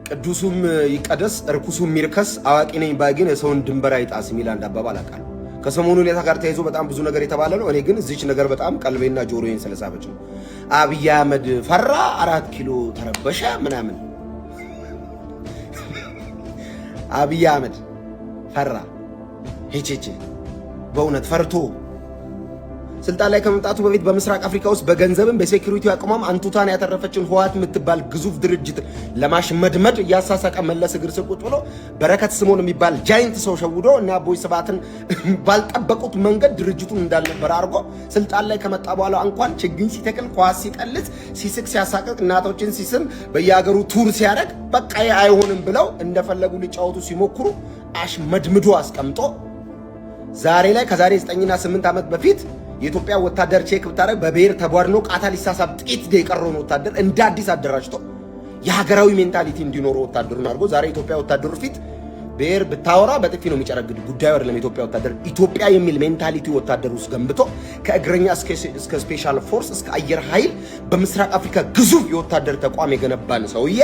ቅዱሱም ይቀደስ እርኩሱም ይርከስ አዋቂ ነኝ ባይገኝ የሰውን ድንበር አይጣስ የሚል አንድ አባባል አውቃለሁ። ከሰሞኑ ሁኔታ ጋር ተያይዞ በጣም ብዙ ነገር የተባለ ነው። እኔ ግን እዚች ነገር በጣም ቀልቤና ጆሮዬን ስለሳበች ነው። አብይ አህመድ ፈራ፣ 4 ኪሎ ተረበሸ ምናምን። አብይ አህመድ ፈራ ሄቼቼ በእውነት ፈርቶ ስልጣን ላይ ከመምጣቱ በፊት በምስራቅ አፍሪካ ውስጥ በገንዘብም በሴኩሪቲ አቅሟም አንቱታን ያተረፈችን ህወሓት የምትባል ግዙፍ ድርጅት ለማሽመድመድ እያሳሳቀ መለስ እግር ስር ቁጭ ብሎ በረከት ስምኦን የሚባል ጃይንት ሰው ሸውዶ እና አቦይ ስብሃትን ባልጠበቁት መንገድ ድርጅቱን እንዳልነበረ አድርጎ ስልጣን ላይ ከመጣ በኋላ እንኳን ችግኝ ሲተክል ኳስ ሲቀልስ ሲስቅ ሲያሳቅቅ እናቶችን ሲስም በየሀገሩ ቱር ሲያደርግ በቃ አይሆንም ብለው እንደፈለጉ ሊጫወቱ ሲሞክሩ አሽመድምዶ አስቀምጦ ዛሬ ላይ ከዛሬ 9 እና 8 ዓመት በፊት የኢትዮጵያ ወታደር ቼክ ብታረግ በብሔር ተቧድኖ ቃታ ሊሳሳብ ጥቂት የቀረውን ወታደር እንደ አዲስ አደራጅቶ የሀገራዊ ሜንታሊቲ እንዲኖረው ወታደሩን አድርጎ ዛሬ ኢትዮጵያ ወታደሩ ፊት ብሔር ብታወራ በጥፊ ነው የሚጨረግድ ጉዳዩ አይደለም። ኢትዮጵያ ወታደር ኢትዮጵያ የሚል ሜንታሊቲ ወታደሩ ውስጥ ገንብቶ ከእግረኛ እስከ ስፔሻል ፎርስ እስከ አየር ኃይል በምስራቅ አፍሪካ ግዙፍ የወታደር ተቋም የገነባን ሰውዬ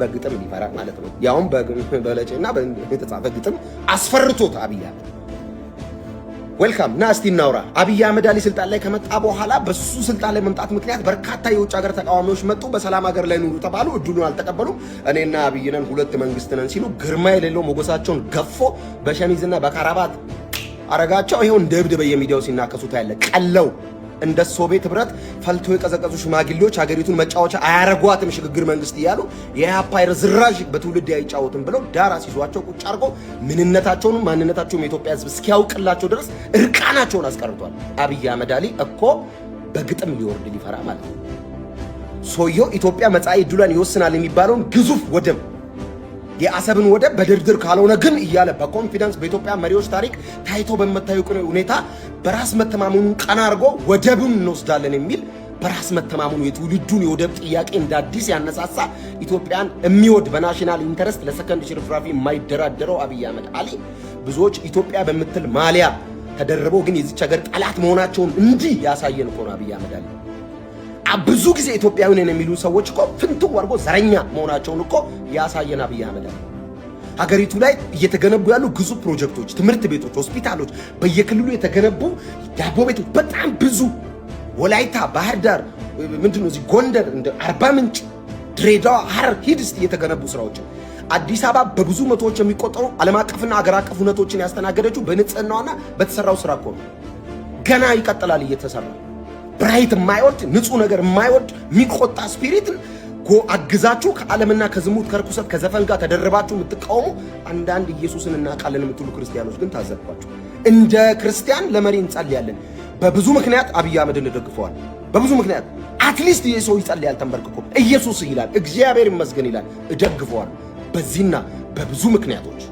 በግጥም ሊፈራ ማለት ነው። ያውም በለጨና በተጻፈ ግጥም አስፈርቶት አብይ አህመድ ዌልካም ና እስቲ እናውራ። አብይ አህመድ አሊ ስልጣን ላይ ከመጣ በኋላ በሱ ስልጣን ላይ መምጣት ምክንያት በርካታ የውጭ ሀገር ተቃዋሚዎች መጡ። በሰላም ሀገር ላይ ኑሩ ተባሉ። እድሉን አልተቀበሉም። እኔና አብይ ነን ሁለት መንግስት ነን ሲሉ ግርማ የሌለው ሞገሳቸውን ገፎ በሸሚዝና በካራባት አረጋቸው። ይሄው እንደ እብድ በየሚዲያው ሲናከሱት ያለ ቀለው እንደ ሶቪየት ህብረት ፈልቶ የቀዘቀዙ ሽማግሌዎች ሀገሪቱን መጫወቻ አያረጓትም ሽግግር መንግስት እያሉ የኢህአፓ ዝራዥ በትውልድ አይጫወትም ብለው ዳራ ሲዟቸው ቁጭ አድርጎ ምንነታቸውንም ማንነታቸውም የኢትዮጵያ ህዝብ እስኪያውቅላቸው ድረስ እርቃናቸውን አስቀርቷል። አብይ አህመድ አሊ እኮ በግጥም ሊወርድ ሊፈራ ማለት ነው። ሰውየው ኢትዮጵያ መጻኢ ዕድሏን ይወስናል የሚባለውን ግዙፍ ወደብ የአሰብን ወደብ በድርድር ካልሆነ ግን እያለ በኮንፊደንስ በኢትዮጵያ መሪዎች ታሪክ ታይቶ በመታየው ሁኔታ በራስ መተማመኑን ቀና አድርጎ ወደቡን እንወስዳለን የሚል በራስ መተማመኑ የትውልዱን የወደብ ጥያቄ እንደ አዲስ ያነሳሳ ኢትዮጵያን የሚወድ በናሽናል ኢንተረስት ለሰከንድ ሽርፍራፊ የማይደራደረው አብይ አህመድ አሊ ብዙዎች ኢትዮጵያ በምትል ማሊያ ተደርበው ግን የዚች ሀገር ጠላት መሆናቸውን እንዲህ ያሳየን እኮ ነው አብይ አህመድ አሊ። ብዙ ጊዜ ኢትዮጵያዊ ነን የሚሉ ሰዎች እኮ ፍንትው አድርጎ ዘረኛ መሆናቸውን እኮ ያሳየን አብይ አህመድ አሊ። ሀገሪቱ ላይ እየተገነቡ ያሉ ግዙፍ ፕሮጀክቶች፣ ትምህርት ቤቶች፣ ሆስፒታሎች፣ በየክልሉ የተገነቡ ዳቦ ቤቶች በጣም ብዙ ወላይታ፣ ባህር ዳር፣ ምንድነው እዚህ ጎንደር፣ እንደ አርባ ምንጭ፣ ድሬዳዋ፣ ሐረር ሂድ እስቲ የተገነቡ ስራዎች። አዲስ አበባ በብዙ መቶዎች የሚቆጠሩ ዓለም አቀፍና ሀገር አቀፍ ሁነቶችን ያስተናገደችው በንጽህናዋና በተሰራው ስራ እኮ ነው። ገና ይቀጥላል እየተሰራ ብራይት የማይወድ ንጹህ ነገር የማይወድ የሚቆጣ ስፒሪትን አግዛችሁ ከዓለምና ከዝሙት ከርኩሰት ከዘፈን ጋር ተደርባችሁ የምትቃወሙ አንዳንድ ኢየሱስን እናውቃለን የምትሉ ክርስቲያኖች ግን ታዘብኳችሁ። እንደ ክርስቲያን ለመሪ እንጸልያለን። በብዙ ምክንያት አብይ አህመድን እንደግፈዋል። በብዙ ምክንያት አትሊስት የሰው ይጸልያል ተንበርክኮ ኢየሱስ ይላል እግዚአብሔር ይመስገን ይላል እደግፈዋል። በዚህና በብዙ ምክንያቶች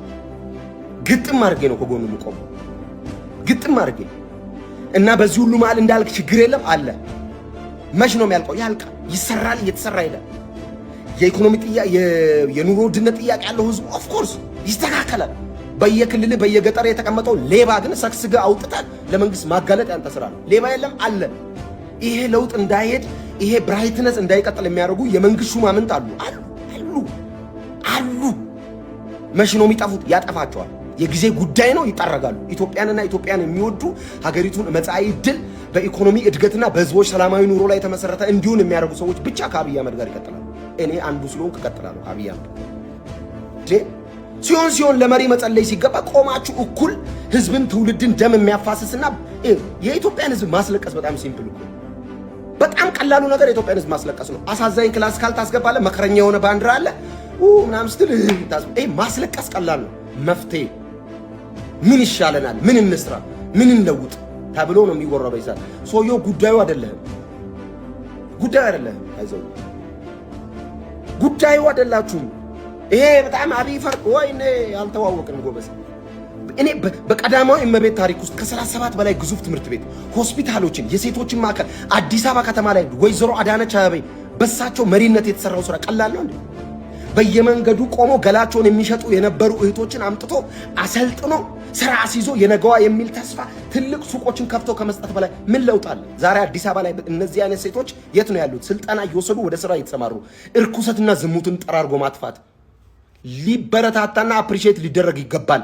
ግጥም አድርጌ ነው ከጎኑ የምቆመው ግጥም አድርጌ እና በዚህ ሁሉ መሃል እንዳልክ ችግር የለም አለ። መች ነው የሚያልቀው? ያልቃል፣ ይሰራል፣ እየተሰራ ይላል። የኢኮኖሚ ጥያቄ የኑሮ ውድነት ጥያቄ ያለው ህዝቡ ኦፍ ኮርስ ይስተካከላል። በየክልል በየገጠር የተቀመጠው ሌባ ግን ሰክስጋ አውጥተን ለመንግስት ማጋለጥ ያንተ ስራ ነው። ሌባ የለም አለ። ይሄ ለውጥ እንዳይሄድ ይሄ ብራይትነስ እንዳይቀጥል የሚያደርጉ የመንግስት ሹማምንት አሉ አሉ አሉ። መች ነው የሚጠፉት? ያጠፋቸዋል። የጊዜ ጉዳይ ነው፣ ይጠረጋሉ። ኢትዮጵያንና ኢትዮጵያን የሚወዱ ሀገሪቱን መጻኢ ዕድል በኢኮኖሚ እድገትና በህዝቦች ሰላማዊ ኑሮ ላይ የተመሰረተ እንዲሆን የሚያደርጉ ሰዎች ብቻ ከአብይ አህመድ ጋር ይቀጥላሉ። እኔ አንዱ ስለሆንኩ እቀጥላለሁ ከአብይ አህመድ። ሲሆን ለመሪ መጸለይ ሲገባ ቆማችሁ እኩል ህዝብን ትውልድን ደም የሚያፋስስና የኢትዮጵያን ህዝብ ማስለቀስ በጣም ሲምፕል እኮ በጣም ቀላሉ ነገር የኢትዮጵያን ህዝብ ማስለቀስ ነው። አሳዛኝ ክላስ ካልታስገባለ መከረኛ የሆነ ባንዲራ አለ ምናምን ስትል ማስለቀስ ቀላል ነው። መፍትሄ ምን ይሻለናል፣ ምን እንስራ፣ ምን እንለውጥ ተብሎ ነው የሚወራው። በይሳል ሰውየው ጉዳዩ አይደለም አይዘው ጉዳዩ አይደላችሁም። ይሄ በጣም አብይ ፈርቅ ወይኔ ያልተዋወቅን ጎበዝ። እኔ በቀዳማዊ እመቤት ታሪክ ውስጥ ከ37 በላይ ግዙፍ ትምህርት ቤት ሆስፒታሎችን፣ የሴቶችን ማዕከል አዲስ አበባ ከተማ ላይ ወይዘሮ አዳነች አቤቤ በሳቸው መሪነት የተሰራው ስራ ቀላል ነው እንዴ? በየመንገዱ ቆሞ ገላቸውን የሚሸጡ የነበሩ እህቶችን አምጥቶ አሰልጥኖ ስራ አስይዞ የነገዋ የሚል ተስፋ ትልቅ ሱቆችን ከፍቶ ከመስጠት በላይ ምን ለውጥ አለ? ዛሬ አዲስ አበባ ላይ እነዚህ አይነት ሴቶች የት ነው ያሉት? ስልጠና እየወሰዱ ወደ ስራ እየተሰማሩ እርኩሰትና ዝሙትን ጠራርጎ ማጥፋት ሊበረታታና አፕሪሺየት ሊደረግ ይገባል።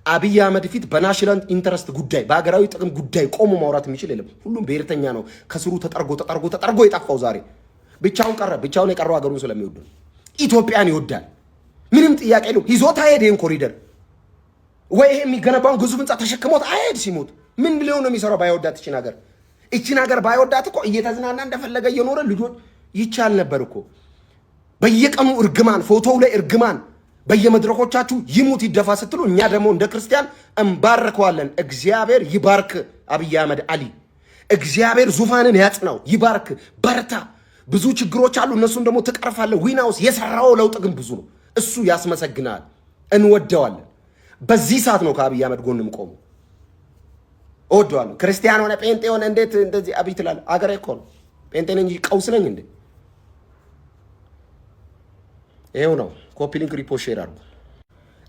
አብይ አህመድ ፊት በናሽናል ኢንተረስት ጉዳይ በሀገራዊ ጥቅም ጉዳይ ቆሞ ማውራት የሚችል የለም። ሁሉም ብሔርተኛ ነው። ከስሩ ተጠርጎ የጠፋው ዛሬ ብቻውን ቀረ። ብቻውን የቀረው ሀገሩን ስለሚወድ ነው። ኢትዮጵያን ይወዳል። ምንም ጥያቄ የለውም። ይዞት አይሄድ ይሄን ኮሪደር ወይ ይሄ የሚገነባውን ግዙፍ ህንጻ ተሸክሞት አይሄድ። ሲሞት ምን ሊሆን ነው የሚሰራው? ባይወዳት እቺን ሀገር ባይወዳት እኮ እየተዝናና እንደፈለገ እየኖረ ልጆች ይቻል ነበር እኮ። በየቀኑ እርግማን፣ ፎቶው ላይ እርግማን፣ በየመድረኮቻችሁ ይሙት ይደፋ ስትሉ እኛ ደግሞ እንደ ክርስቲያን እንባርከዋለን። እግዚአብሔር ይባርክ አብይ አህመድ አሊ። እግዚአብሔር ዙፋንን ያጽናው፣ ይባርክ፣ በርታ። ብዙ ችግሮች አሉ፣ እነሱን ደግሞ ትቀርፋለህ። ዊናውስ የሰራው ለውጥ ግን ብዙ ነው። እሱ ያስመሰግናል፣ እንወደዋለን። በዚህ ሰዓት ነው ከአብይ አህመድ ጎንም ቆሙ። እወደዋለሁ። ክርስቲያን ሆነ ጴንጤ ሆነ እንዴት እንደዚህ አብይ ትላለህ? አገሬ እኮ ነው። ጴንጤ ነኝ እንጂ ቀውስ ነኝ እንዴ? ይሄው ነው። ኮፒ ሊንክ ሪፖርት ሼር አድርጉ።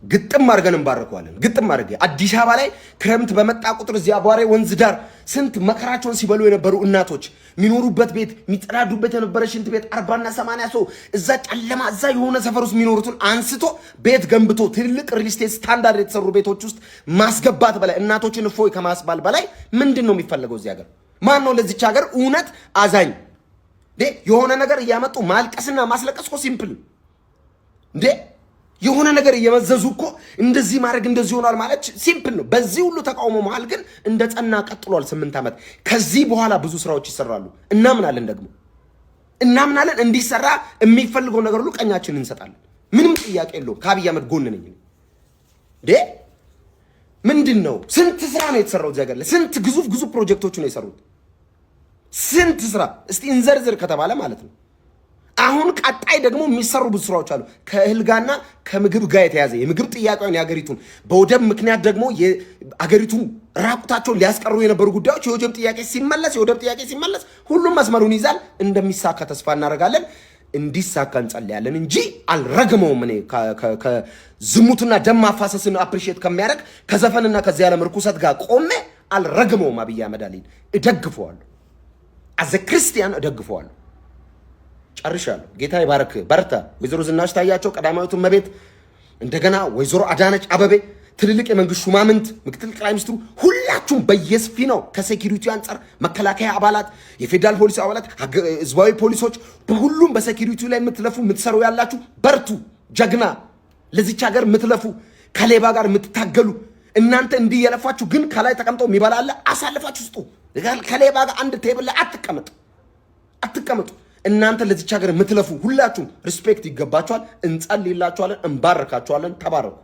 ግጥም አድርገን እንባርከዋለን። ግጥም አድርገ አዲስ አበባ ላይ ክረምት በመጣ ቁጥር እዚህ አቧሬ ወንዝ ዳር ስንት መከራቸውን ሲበሉ የነበሩ እናቶች የሚኖሩበት ቤት የሚጸዳዱበት የነበረ ሽንት ቤት 40 እና 80 ሰው እዛ ጨለማ እዛ የሆነ ሰፈር ውስጥ የሚኖሩትን አንስቶ ቤት ገንብቶ ትልቅ ሪል ስቴት ስታንዳርድ የተሰሩ ቤቶች ውስጥ ማስገባት በላይ እናቶችን እፎይ ከማስባል በላይ ምንድን ነው የሚፈለገው? እዚህ ሀገር ማን ነው ለዚች ሀገር እውነት አዛኝ? የሆነ ነገር እያመጡ ማልቀስና ማስለቀስ እኮ ሲምፕል እንዴ! የሆነ ነገር እየመዘዙ እኮ እንደዚህ ማድረግ እንደዚህ ሆኗል ማለት ሲምፕል ነው። በዚህ ሁሉ ተቃውሞ መሃል ግን እንደ ጸና ቀጥሏል 8 ዓመት። ከዚህ በኋላ ብዙ ስራዎች ይሰራሉ። እናምናለን እንዲሰራ የሚፈልገው ነገር ሁሉ ቀኛችንን እንሰጣለን። ምንም ጥያቄ የለውም። ከአብይ አህመድ ጎን ነኝ እንዴ! ምንድነው? ስንት ስራ ነው የተሰራው እዚህ ሀገር ላይ? ስንት ግዙፍ ፕሮጀክቶች ነው የሰሩት? ስንት ስራ እስቲ እንዘርዝር ከተባለ ማለት ነው። አሁን ቀጣይ ደግሞ የሚሰሩ ብዙ ስራዎች አሉ። ከእህል ጋርና ከምግብ ጋር የተያዘ የምግብ ጥያቄውን የሀገሪቱን በወደብ ምክንያት ደግሞ የሀገሪቱን ራቁታቸውን ሊያስቀሩ የነበሩ ጉዳዮች የወደብ ጥያቄ ሲመለስ ሁሉም መስመሩን ይዛል። እንደሚሳካ ተስፋ እናደርጋለን። እንዲሳካ እንጸልያለን እንጂ አልረግመውም። እኔ ከዝሙትና ደም ማፋሰስን አፕሪሺየት ከሚያደርግ ከዘፈንና ከዚህ ዓለም ርኩሰት ጋር ቆሜ አልረግመውም። አብይ አህመድ አሊን እደግፈዋለሁ። አዘ ክርስቲያን እደግፈዋለሁ። ጨርሻለሁ። ጌታ ይባርክ፣ በርታ። ወይዘሮ ዝናሽ ታያቸው ቀዳማዊት እመቤት፣ እንደገና ወይዘሮ አዳነች አበቤ፣ ትልልቅ የመንግስት ሹማምንት፣ ምክትል ጠቅላይ ሚኒስትሩ፣ ሁላችሁም በየስፊ ነው ከሴኩሪቲ አንጻር መከላከያ አባላት፣ የፌዴራል ፖሊስ አባላት፣ ህዝባዊ ፖሊሶች፣ በሁሉም በሴኩሪቲ ላይ የምትለፉ የምትሰሩ ያላችሁ በርቱ። ጀግና ለዚች ሀገር የምትለፉ ከሌባ ጋር የምትታገሉ እናንተ እንዲህ የለፋችሁ ግን ከላይ ተቀምጠው የሚበላለ አሳልፋችሁ ስጡ። ከሌባ ጋር አንድ ቴብል ላይ አትቀመጡ። እናንተ ለዚች ሀገር የምትለፉ ሁላችሁም ሪስፔክት ይገባችኋል። እንጸልይላችኋለን፣ እንባርካችኋለን። ተባረኩ።